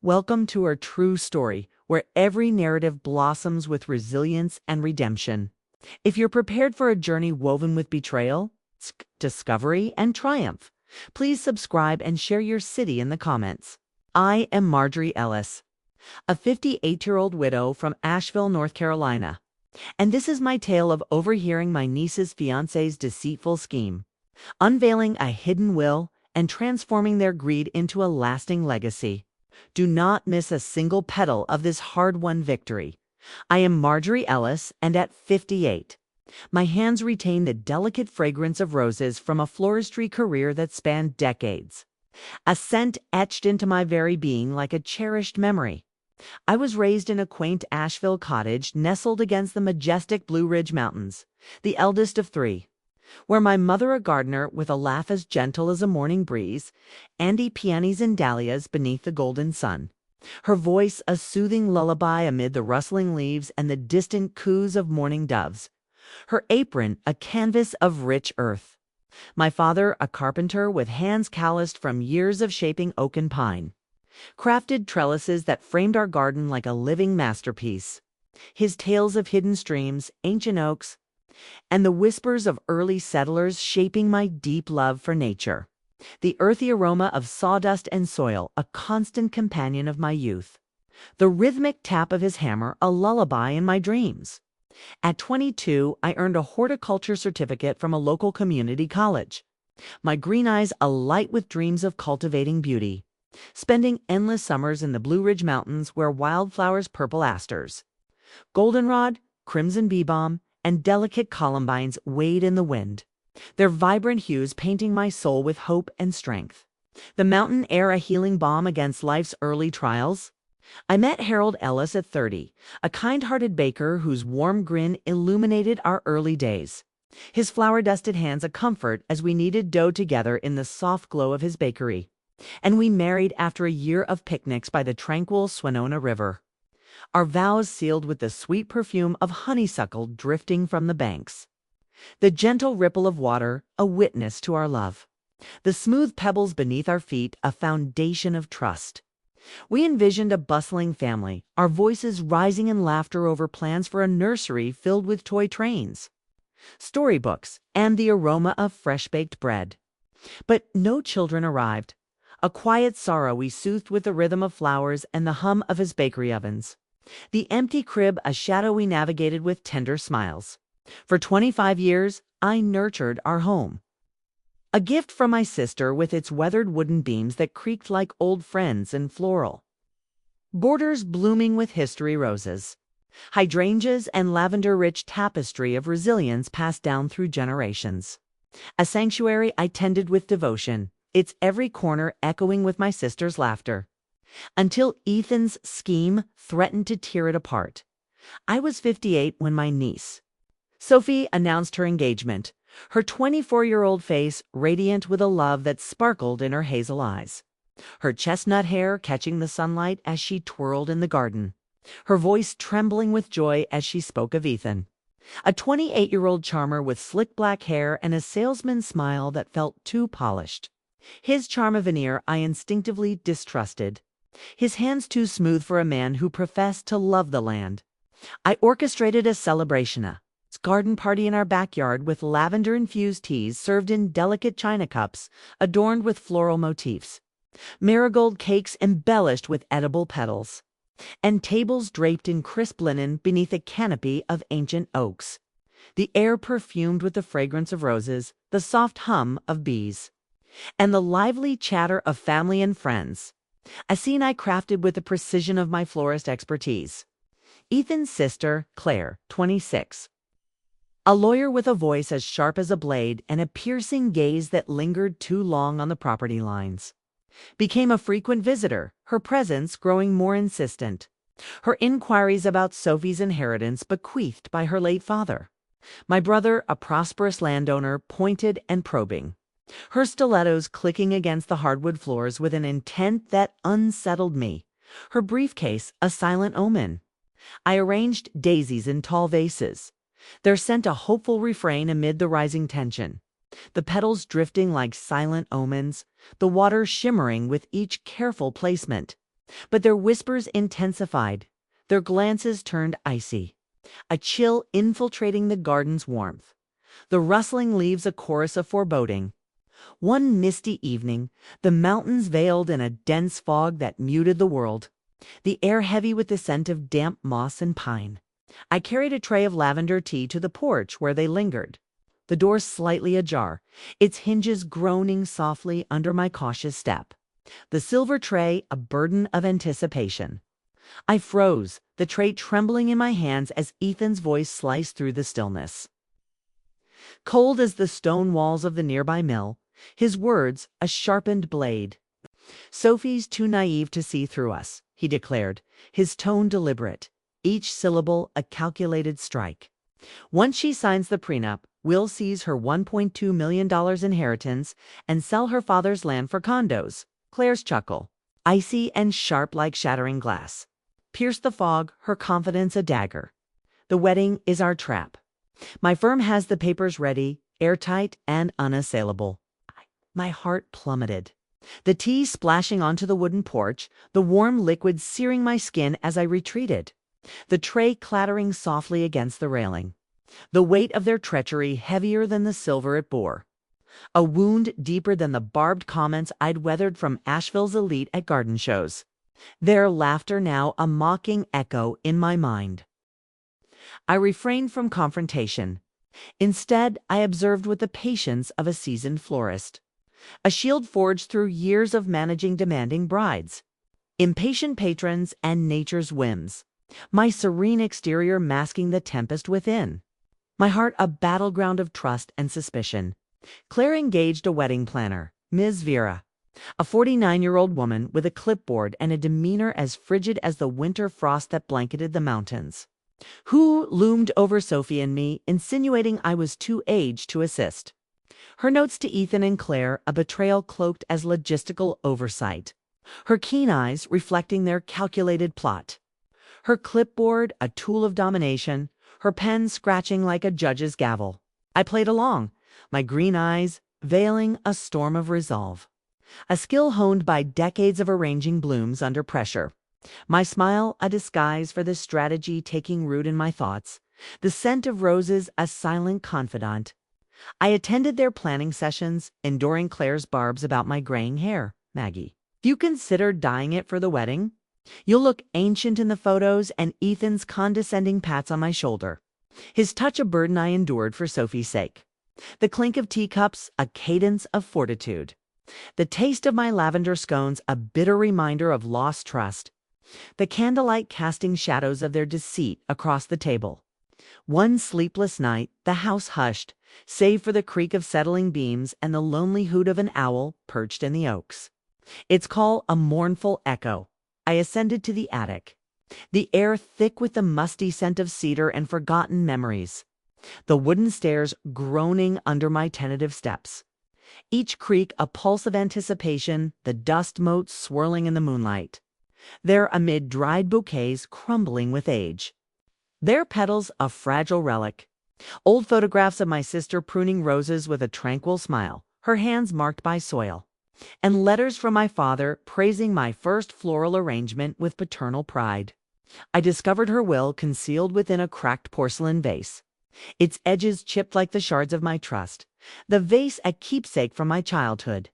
Welcome to our true story, where every narrative blossoms with resilience and redemption. If you're prepared for a journey woven with betrayal, discovery, and triumph, please subscribe and share your city in the comments. I am Marjorie Ellis, a 58-year-old widow from Asheville, North Carolina, and this is my tale of overhearing my niece's fiancé's deceitful scheme, unveiling a hidden will, and transforming their greed into a lasting legacy. Do not miss a single petal of this hard-won victory. I am Marjorie Ellis, and at 58, my hands retain the delicate fragrance of roses from a floristry career that spanned decades, a scent etched into my very being like a cherished memory. I was raised in a quaint Asheville cottage nestled against the majestic Blue Ridge Mountains, the eldest of three, where my mother, a gardener with a laugh as gentle as a morning breeze, Andy peonies and dahlias beneath the golden sun, her voice a soothing lullaby amid the rustling leaves and the distant coos of mourning doves, her apron a canvas of rich earth. My father, a carpenter with hands calloused from years of shaping oak and pine, crafted trellises that framed our garden like a living masterpiece. His tales of hidden streams, ancient oaks, and the whispers of early settlers shaping my deep love for nature. The earthy aroma of sawdust and soil, a constant companion of my youth. The rhythmic tap of his hammer, a lullaby in my dreams. At 22, I earned a horticulture certificate from a local community college, my green eyes alight with dreams of cultivating beauty, spending endless summers in the Blue Ridge Mountains where wildflowers, purple asters, goldenrod, crimson bee balm, and delicate columbines wade in the wind, their vibrant hues painting my soul with hope and strength. The mountain air a healing balm against life's early trials. I met Harold Ellis at 30, a kind-hearted baker whose warm grin illuminated our early days, his flour-dusted hands a comfort as we kneaded dough together in the soft glow of his bakery. And we married after a year of picnics by the tranquil Swannona River, our vows sealed with the sweet perfume of honeysuckle drifting from the banks. The gentle ripple of water, a witness to our love. The smooth pebbles beneath our feet, a foundation of trust. We envisioned a bustling family, our voices rising in laughter over plans for a nursery filled with toy trains, storybooks, and the aroma of fresh-baked bread. But no children arrived. A quiet sorrow we soothed with the rhythm of flowers and the hum of his bakery ovens. The empty crib a shadow we navigated with tender smiles. For 25 years, I nurtured our home. A gift from my sister with its weathered wooden beams that creaked like old friends and floral borders blooming with history roses, hydrangeas, and lavender-rich tapestry of resilience passed down through generations. A sanctuary I tended with devotion, its every corner echoing with my sister's laughter, until Ethan's scheme threatened to tear it apart. I was 58 when my niece, Sophie, announced her engagement, her 24-year-old face radiant with a love that sparkled in her hazel eyes, her chestnut hair catching the sunlight as she twirled in the garden, her voice trembling with joy as she spoke of Ethan, a 28-year-old charmer with slick black hair and a salesman's smile that felt too polished. His charm a veneer I instinctively distrusted, his hands too smooth for a man who professed to love the land. I orchestrated a celebration, a garden party in our backyard with lavender-infused teas served in delicate china cups adorned with floral motifs, marigold cakes embellished with edible petals, and tables draped in crisp linen beneath a canopy of ancient oaks, the air perfumed with the fragrance of roses, the soft hum of bees, and the lively chatter of family and friends, a scene I crafted with the precision of my florist expertise. Ethan's sister, Claire, 26, a lawyer with a voice as sharp as a blade and a piercing gaze that lingered too long on the property lines, became a frequent visitor, her presence growing more insistent, her inquiries about Sophie's inheritance bequeathed by her late father. My brother, a prosperous landowner, pointed and probing, her stilettos clicking against the hardwood floors with an intent that unsettled me, her briefcase a silent omen. I arranged daisies in tall vases, their scent a hopeful refrain amid the rising tension, the petals drifting like silent omens, the water shimmering with each careful placement. But their whispers intensified, their glances turned icy, a chill infiltrating the garden's warmth, the rustling leaves a chorus of foreboding. One misty evening, the mountains veiled in a dense fog that muted the world, the air heavy with the scent of damp moss and pine. I carried a tray of lavender tea to the porch where they lingered, the door slightly ajar, its hinges groaning softly under my cautious step, the silver tray a burden of anticipation. I froze, the tray trembling in my hands as Ethan's voice sliced through the stillness. Cold as the stone walls of the nearby mill, his words a sharpened blade. "Sophie's too naive to see through us," he declared, his tone deliberate, each syllable a calculated strike. "Once she signs the prenup, we'll seize her $1.2 million inheritance and sell her father's land for condos." Claire's chuckle, icy and sharp like shattering glass, pierced the fog, her confidence a dagger. "The wedding is our trap. My firm has the papers ready, airtight and unassailable." My heart plummeted. The tea splashing onto the wooden porch, the warm liquid searing my skin as I retreated, the tray clattering softly against the railing, the weight of their treachery heavier than the silver it bore, a wound deeper than the barbed comments I'd weathered from Asheville's elite at garden shows, their laughter now a mocking echo in my mind. I refrained from confrontation. Instead, I observed with the patience of a seasoned florist, a shield forged through years of managing demanding brides, impatient patrons, and nature's whims, my serene exterior masking the tempest within, my heart a battleground of trust and suspicion. Claire engaged a wedding planner, Ms. Vera, a 49-year-old woman with a clipboard and a demeanor as frigid as the winter frost that blanketed the mountains, who loomed over Sophie and me, insinuating I was too aged to assist. Her notes to Ethan and Claire a betrayal cloaked as logistical oversight, her keen eyes reflecting their calculated plot, her clipboard a tool of domination, her pen scratching like a judge's gavel. I played along, my green eyes veiling a storm of resolve, a skill honed by decades of arranging blooms under pressure, my smile a disguise for the strategy taking root in my thoughts, the scent of roses a silent confidant. I attended their planning sessions, enduring Claire's barbs about my graying hair. "Maggie, have you considered dyeing it for the wedding? You'll look ancient in the photos," and Ethan's condescending pats on my shoulder, his touch a burden I endured for Sophie's sake. The clink of teacups a cadence of fortitude, the taste of my lavender scones a bitter reminder of lost trust, the candlelight casting shadows of their deceit across the table. One sleepless night, the house hushed, save for the creak of settling beams and the lonely hoot of an owl perched in the oaks, its call a mournful echo. I ascended to the attic, the air thick with the musty scent of cedar and forgotten memories, the wooden stairs groaning under my tentative steps, each creak a pulse of anticipation, the dust motes swirling in the moonlight, there amid dried bouquets crumbling with age, their petals a fragile relic, old photographs of my sister pruning roses with a tranquil smile, her hands marked by soil, and letters from my father praising my first floral arrangement with paternal pride. I discovered her will concealed within a cracked porcelain vase, its edges chipped like the shards of my trust, the vase a keepsake from my childhood.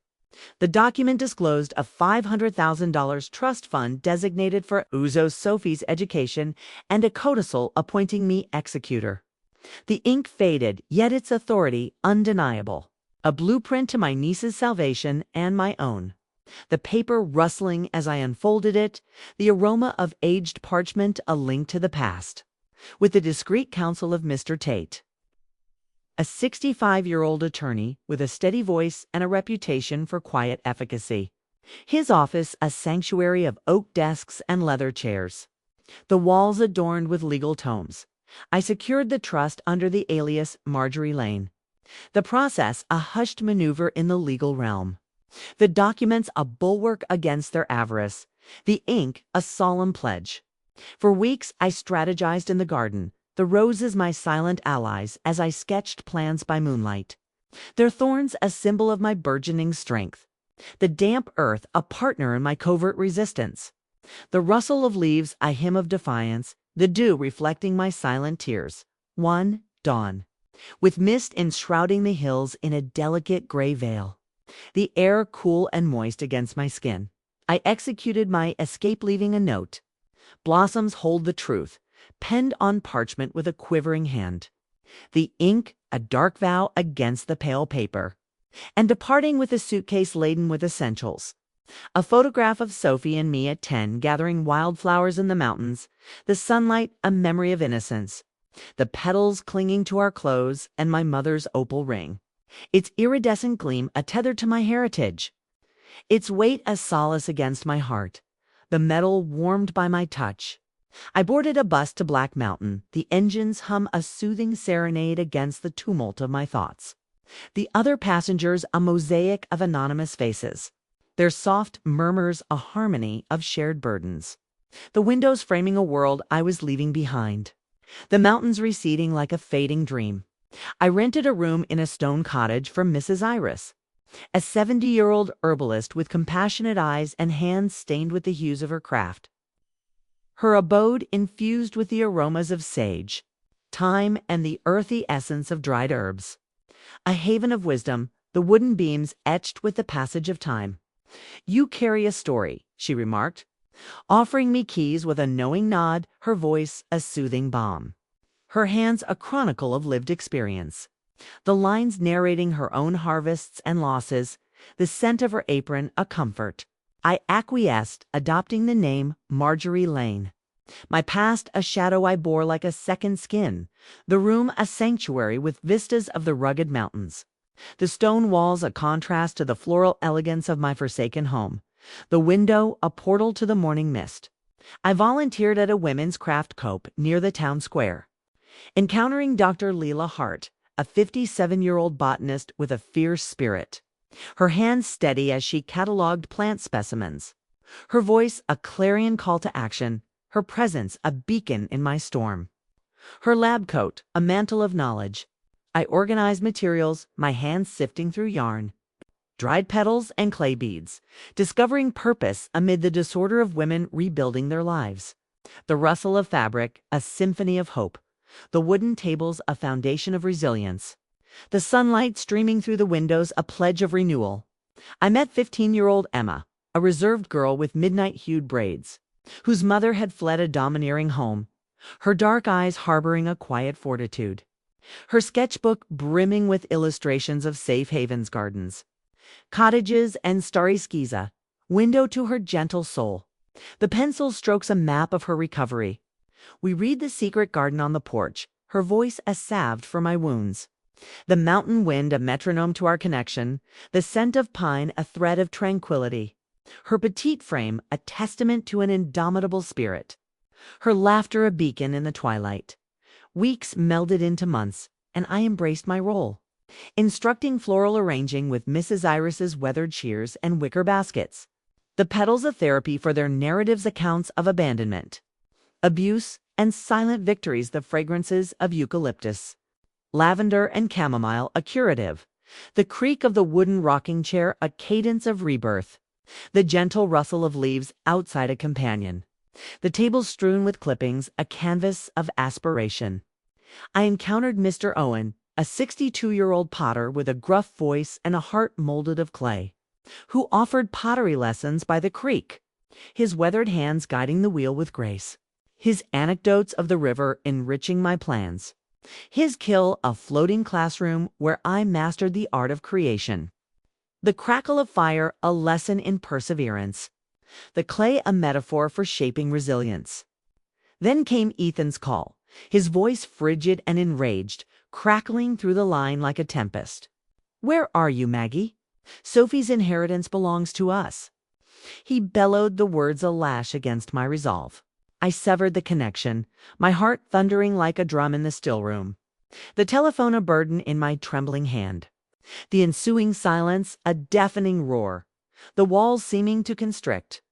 The document disclosed a $500,000 trust fund designated for Uzo Sophie's education and a codicil appointing me executor. The ink faded, yet its authority undeniable. A blueprint to my niece's salvation and my own. The paper rustling as I unfolded it, the aroma of aged parchment a link to the past, with the discreet counsel of Mr. Tate, a 65-year-old attorney with a steady voice and a reputation for quiet efficacy. His office a sanctuary of oak desks and leather chairs, the walls adorned with legal tomes. I secured the trust under the alias Marjorie Lane. The process a hushed maneuver in the legal realm. The documents a bulwark against their avarice. The ink a solemn pledge. For weeks I strategized in the garden, the roses my silent allies as I sketched plans by moonlight, their thorns a symbol of my burgeoning strength, the damp earth a partner in my covert resistance. The rustle of leaves, a hymn of defiance, the dew reflecting my silent tears. 1. Dawn. With mist enshrouding the hills in a delicate gray veil. The air cool and moist against my skin. I executed my escape, leaving a note. Blossoms hold the truth, penned on parchment with a quivering hand. The ink, a dark vow against the pale paper. And departing with a suitcase laden with essentials. A photograph of Sophie and me at 10, gathering wildflowers in the mountains, the sunlight a memory of innocence, the petals clinging to our clothes, and my mother's opal ring, its iridescent gleam a tether to my heritage, its weight a solace against my heart, the metal warmed by my touch. I boarded a bus to Black Mountain, the engines hum a soothing serenade against the tumult of my thoughts. The other passengers a mosaic of anonymous faces. Their soft murmurs a harmony of shared burdens. The windows framing a world I was leaving behind. The mountains receding like a fading dream. I rented a room in a stone cottage from Mrs. Iris, a 70-year-old herbalist with compassionate eyes and hands stained with the hues of her craft. Her abode infused with the aromas of sage, thyme, and the earthy essence of dried herbs. A haven of wisdom, the wooden beams etched with the passage of time. "You carry a story," she remarked, offering me keys with a knowing nod, her voice a soothing balm. Her hands a chronicle of lived experience. The lines narrating her own harvests and losses, the scent of her apron a comfort. I acquiesced, adopting the name Marjorie Lane. My past a shadow I bore like a second skin, the room a sanctuary with vistas of the rugged mountains. The stone walls a contrast to the floral elegance of my forsaken home. The window a portal to the morning mist. I volunteered at a women's craft coop near the town square. Encountering Dr. Leela Hart, a 57-year-old botanist with a fierce spirit. Her hands steady as she catalogued plant specimens. Her voice a clarion call to action, her presence a beacon in my storm. Her lab coat a mantle of knowledge. I organized materials, my hands sifting through yarn, dried petals and clay beads, discovering purpose amid the disorder of women rebuilding their lives. The rustle of fabric, a symphony of hope. The wooden tables, a foundation of resilience. The sunlight streaming through the windows, a pledge of renewal. I met 15-year-old Emma, a reserved girl with midnight-hued braids, whose mother had fled a domineering home, her dark eyes harboring a quiet fortitude. Her sketchbook brimming with illustrations of safe havens gardens, cottages, and starry skiza, window to her gentle soul. The pencil strokes a map of her recovery. We read the secret garden on the porch, her voice a salve for my wounds. The mountain wind a metronome to our connection, the scent of pine a thread of tranquility. Her petite frame a testament to an indomitable spirit. Her laughter a beacon in the twilight. Weeks melded into months, and I embraced my role, instructing floral arranging with Mrs. Iris's weathered shears and wicker baskets. The petals a therapy for their narratives, accounts of abandonment, abuse, and silent victories, the fragrances of eucalyptus, lavender, and chamomile a curative, the creak of the wooden rocking chair a cadence of rebirth, the gentle rustle of leaves outside a companion. The table strewn with clippings, a canvas of aspiration. I encountered Mr. Owen, a 62-year-old potter with a gruff voice and a heart molded of clay, who offered pottery lessons by the creek, his weathered hands guiding the wheel with grace, his anecdotes of the river enriching my plans, his kiln a floating classroom where I mastered the art of creation, the crackle of fire a lesson in perseverance, the clay a metaphor for shaping resilience. Then came Ethan's call, his voice frigid and enraged, crackling through the line like a tempest. "Where are you, Maggie? Sophie's inheritance belongs to us." He bellowed, the words a lash against my resolve. I severed the connection, my heart thundering like a drum in the stillroom, the telephone a burden in my trembling hand. The ensuing silence a deafening roar, the walls seeming to constrict.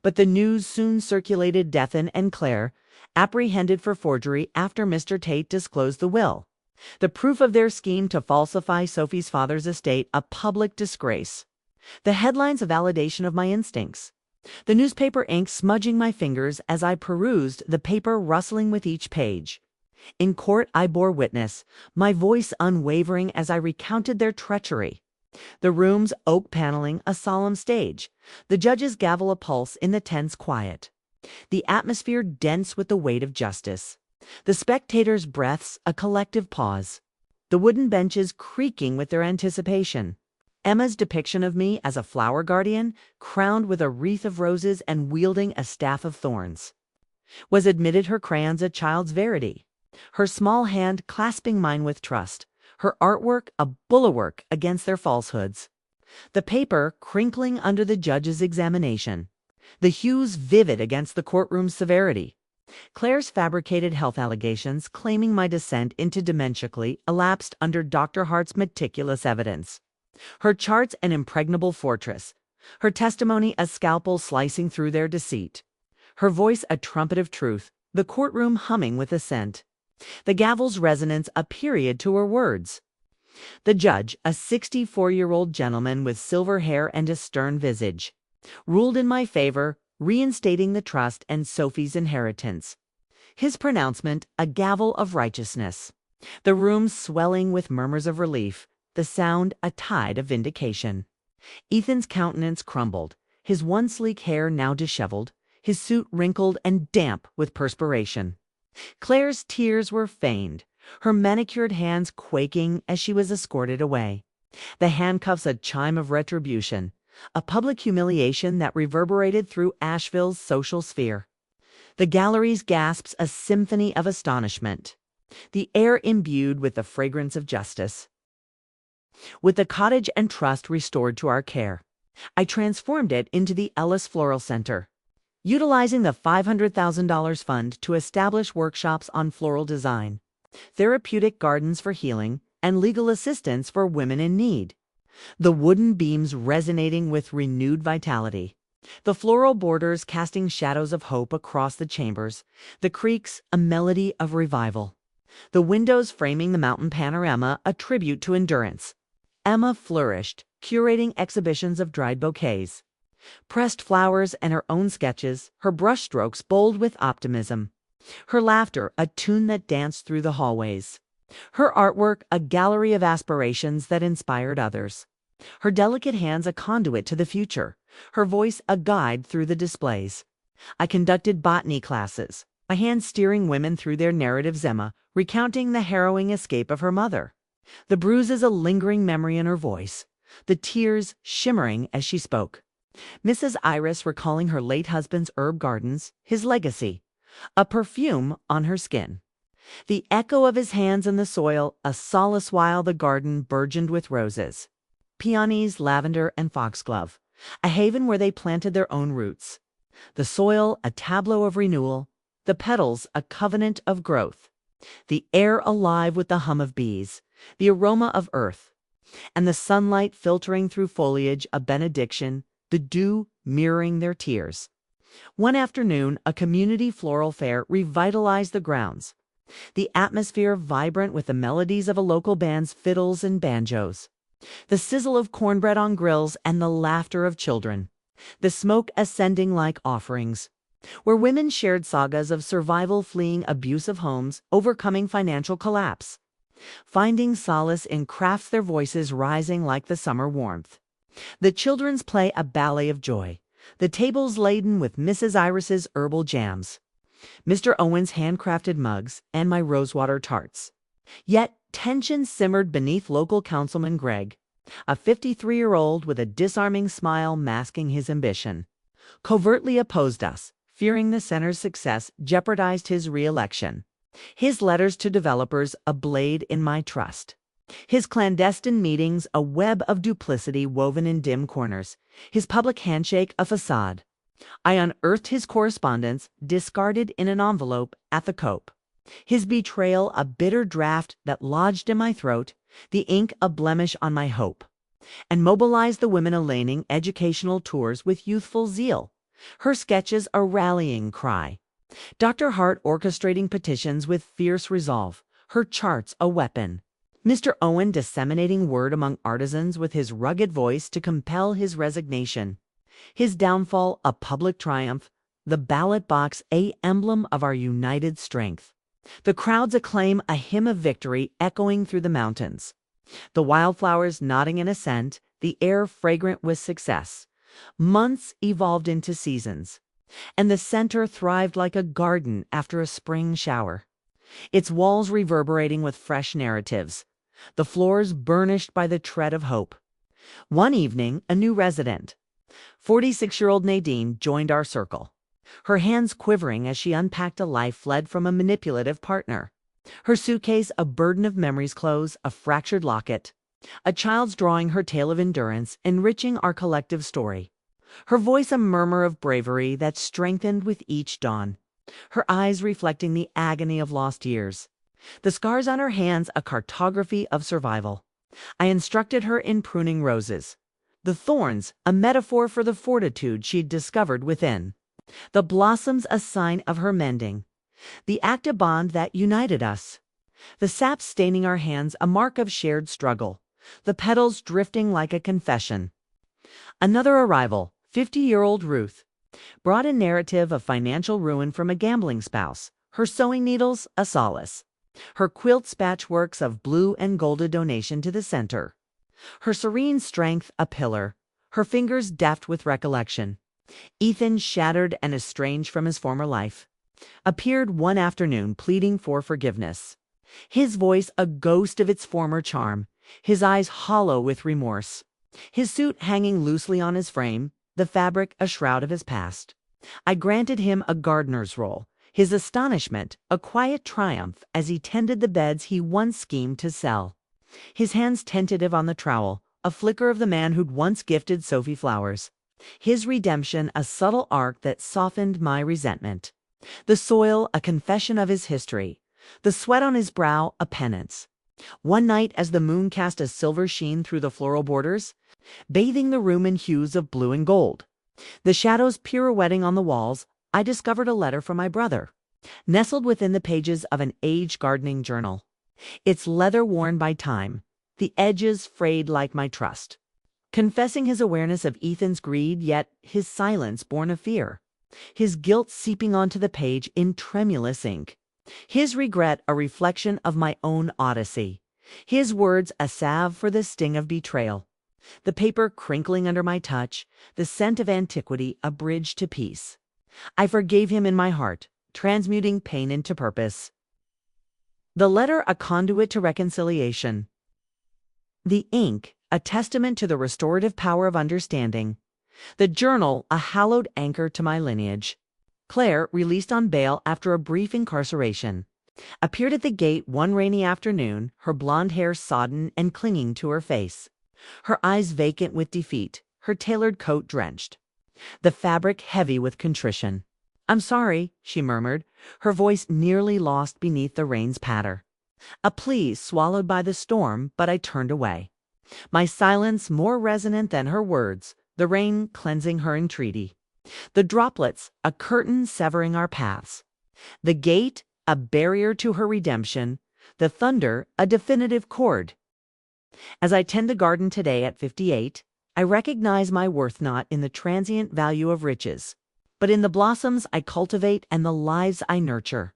But the news soon circulated. Dethan and Claire, apprehended for forgery after Mr. Tate disclosed the will. The proof of their scheme to falsify Sophie's father's estate a public disgrace. The headlines a validation of my instincts. the newspaper ink smudging my fingers as I perused, the paper rustling with each page. In court I bore witness, my voice unwavering as I recounted their treachery. The room's oak paneling a solemn stage, the judge's gavel a pulse in the tense quiet. The atmosphere dense with the weight of justice. The spectators' breaths a collective pause. The wooden benches creaking with their anticipation. Emma's depiction of me as a flower guardian, crowned with a wreath of roses and wielding a staff of thorns. Was admitted her crayons a child's verity, her small hand clasping mine with trust, her artwork a bulwark against their falsehoods. The paper crinkling under the judge's examination, the hues vivid against the courtroom's severity. Claire's fabricated health allegations claiming my descent into dementia elapsed under Dr. Hart's meticulous evidence. Her charts an impregnable fortress, her testimony a scalpel slicing through their deceit. Her voice a trumpet of truth, the courtroom humming with assent. The gavel's resonance a period to her words. The judge, a 64-year-old gentleman with silver hair and a stern visage, ruled in my favor, reinstating the trust and Sophie's inheritance. His pronouncement a gavel of righteousness. The room swelling with murmurs of relief, the sound a tide of vindication. Ethan's countenance crumbled, his one sleek hair now disheveled, his suit wrinkled and damp with perspiration. Claire's tears were feigned, her manicured hands quaking as she was escorted away. The handcuffs a chime of retribution, a public humiliation that reverberated through Asheville's social sphere. The gallery's gasps a symphony of astonishment, the air imbued with the fragrance of justice. With the cottage and trust restored to our care, I transformed it into the Ellis Floral Center, utilizing the $500,000 fund to establish workshops on floral design, therapeutic gardens for healing, and legal assistance for women in need. The wooden beams resonating with renewed vitality, the floral borders casting shadows of hope across the chambers, the creaks a melody of revival, the windows framing the mountain panorama a tribute to endurance. Emma flourished, curating exhibitions of dried bouquets, pressed flowers and her own sketches, her brushstrokes bold with optimism, her laughter a tune that danced through the hallways, her artwork a gallery of aspirations that inspired others, her delicate hands a conduit to the future, her voice a guide through the displays. I conducted botany classes, my hand steering women through their narratives, Emma recounting the harrowing escape of her mother, the bruises a lingering memory in her voice, the tears shimmering as she spoke. Mrs. Iris recalling her late husband's herb gardens, his legacy, a perfume on her skin. The echo of his hands in the soil, a solace while the garden burgeoned with roses, peonies, lavender, and foxglove, a haven where they planted their own roots. The soil, a tableau of renewal, the petals, a covenant of growth, the air alive with the hum of bees, the aroma of earth, and the sunlight filtering through foliage, a benediction, the dew mirroring their tears. One afternoon, a community floral fair revitalized the grounds, the atmosphere vibrant with the melodies of a local band's fiddles and banjos, the sizzle of cornbread on grills and the laughter of children, the smoke ascending like offerings, where women shared sagas of survival fleeing abusive homes, overcoming financial collapse, finding solace in crafts, their voices rising like the summer warmth. The children's play a ballet of joy, the tables laden with Mrs. Iris's herbal jams, Mr. Owen's handcrafted mugs, and my rosewater tarts. Yet tension simmered beneath local councilman Gregg, a 53-year-old with a disarming smile masking his ambition. Covertly opposed us, fearing the center's success jeopardized his re-election. His letters to developers a blade in my trust. His clandestine meetings a web of duplicity woven in dim corners, his public handshake a facade. I unearthed his correspondence, discarded in an envelope at the Cope. His betrayal a bitter draft that lodged in my throat, the ink a blemish on my hope. And mobilized the women aligning educational tours with youthful zeal, her sketches a rallying cry. Dr. Hart orchestrating petitions with fierce resolve, her charts a weapon. Mr. Owen disseminating word among artisans with his rugged voice to compel his resignation. His downfall a public triumph, the ballot box a emblem of our united strength. The crowd's acclaim a hymn of victory echoing through the mountains. The wildflowers nodding in assent, the air fragrant with success. Months evolved into seasons, and the center thrived like a garden after a spring shower. Its walls reverberating with fresh narratives, the floors burnished by the tread of hope. One evening, a new resident, 46-year-old Nadine, joined our circle. Her hands quivering as she unpacked a life fled from a manipulative partner. Her suitcase a burden of memories, clothes, a fractured locket. A child's drawing her tale of endurance, enriching our collective story. Her voice a murmur of bravery that strengthened with each dawn. Her eyes reflecting the agony of lost years. The scars on her hands a cartography of survival. I instructed her in pruning roses. The thorns a metaphor for the fortitude she'd discovered within. The blossoms a sign of her mending. The active bond that united us. The sap staining our hands a mark of shared struggle. The petals drifting like a confession. Another arrival, 50-year-old Ruth, brought a narrative of financial ruin from a gambling spouse, her sewing needles a solace. Her quilt's patchworks of blue and gold a donation to the center. Her serene strength a pillar, her fingers deft with recollection. Ethan, shattered and estranged from his former life, appeared one afternoon pleading for forgiveness. His voice a ghost of its former charm, his eyes hollow with remorse. His suit hanging loosely on his frame, the fabric a shroud of his past. I granted him a gardener's role, his astonishment a quiet triumph as he tended the beds he once schemed to sell. His hands tentative on the trowel, a flicker of the man who'd once gifted Sophie flowers. His redemption a subtle arc that softened my resentment. The soil a confession of his history. The sweat on his brow a penance. One night as the moon cast a silver sheen through the floral borders, bathing the room in hues of blue and gold, the shadows pirouetting on the walls, I discovered a letter from my brother, nestled within the pages of an aged gardening journal. Its leather worn by time, the edges frayed like my trust. Confessing his awareness of Ethan's greed, yet his silence born of fear. His guilt seeping onto the page in tremulous ink. His regret a reflection of my own odyssey. His words a salve for the sting of betrayal. The paper crinkling under my touch, the scent of antiquity a bridge to peace. I forgave him in my heart, transmuting pain into purpose. The letter a conduit to reconciliation. The ink a testament to the restorative power of understanding. The journal a hallowed anchor to my lineage. Claire, released on bail after a brief incarceration, appeared at the gate one rainy afternoon, her blonde hair sodden and clinging to her face, her eyes vacant with defeat, her tailored coat drenched, the fabric heavy with contrition. "I'm sorry," she murmured, her voice nearly lost beneath the rain's patter. A plea swallowed by the storm, but I turned away. My silence more resonant than her words, the rain cleansing her entreaty. The droplets, a curtain severing our paths. The gate, a barrier to her redemption. The thunder, a definitive chord. As I tend the garden today at 58, I recognize my worth not in the transient value of riches, but in the blossoms I cultivate and the lives I nurture.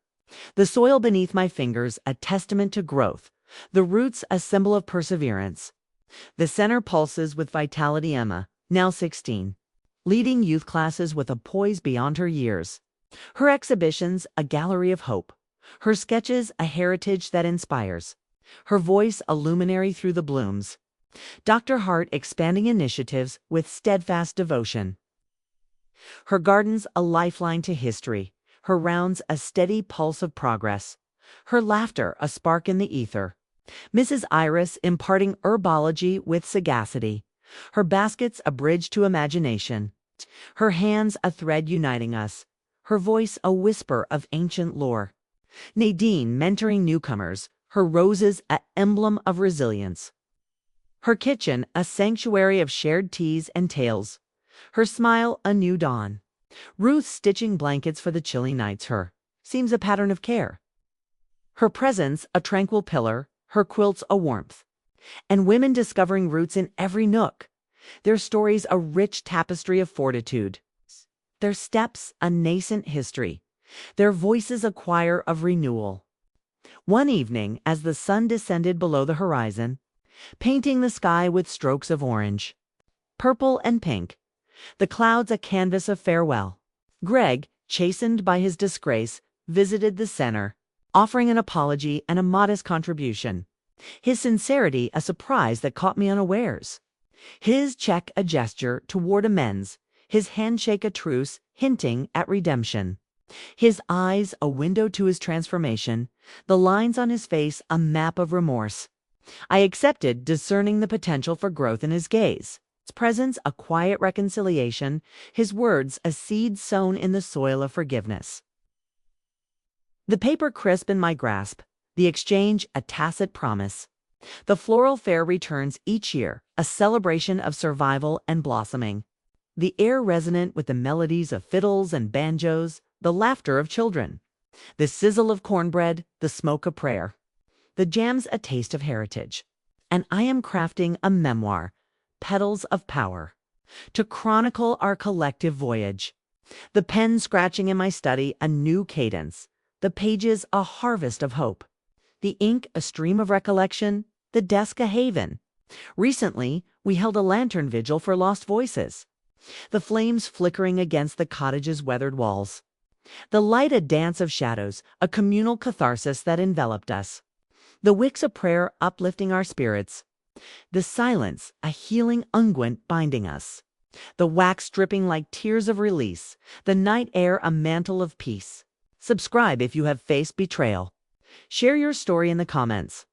The soil beneath my fingers, a testament to growth. The roots, a symbol of perseverance. The center pulses with vitality. Emma, now 16. Leading youth classes with a poise beyond her years. Her exhibitions, a gallery of hope. Her sketches, a heritage that inspires. Her voice, a luminary through the blooms. Dr. Hart expanding initiatives with steadfast devotion. Her gardens, a lifeline to history. Her rounds, a steady pulse of progress. Her laughter, a spark in the ether. Mrs. Iris imparting herbology with sagacity. Her baskets, a bridge to imagination. Her hands, a thread uniting us. Her voice, a whisper of ancient lore. Nadine mentoring newcomers. Her roses, an emblem of resilience. Her kitchen, a sanctuary of shared teas and tales. Her smile, a new dawn. Ruth stitching blankets for the chilly nights. Her seems a pattern of care. Her presence, a tranquil pillar. Her quilts, a warmth. And women discovering roots in every nook. Their stories a rich tapestry of fortitude. Their steps a nascent history. Their voices a choir of renewal. One evening, as the sun descended below the horizon, painting the sky with strokes of orange, purple and pink, the clouds a canvas of farewell, Greg, chastened by his disgrace, visited the center, offering an apology and a modest contribution. His sincerity a surprise that caught me unawares. His check a gesture toward amends, his handshake a truce hinting at redemption. His eyes a window to his transformation, the lines on his face a map of remorse. I accepted, discerning the potential for growth in his gaze. His presence a quiet reconciliation, his words a seed sown in the soil of forgiveness. The paper crisp in my grasp, the exchange a tacit promise. The floral fair returns each year, a celebration of survival and blossoming. The air resonant with the melodies of fiddles and banjos, the laughter of children. The sizzle of cornbread, the smoke of prayer. The jams a taste of heritage. And I am crafting a memoir, Petals of Power, to chronicle our collective voyage. The pen scratching in my study a new cadence, the pages a harvest of hope. The ink a stream of recollection, the desk a haven. Recently, we held a lantern vigil for lost voices. The flames flickering against the cottage's weathered walls. The light a dance of shadows, a communal catharsis that enveloped us. The wicks a prayer uplifting our spirits. The silence a healing unguent binding us. The wax dripping like tears of release. The night air a mantle of peace. Subscribe if you have faced betrayal. Share your story in the comments.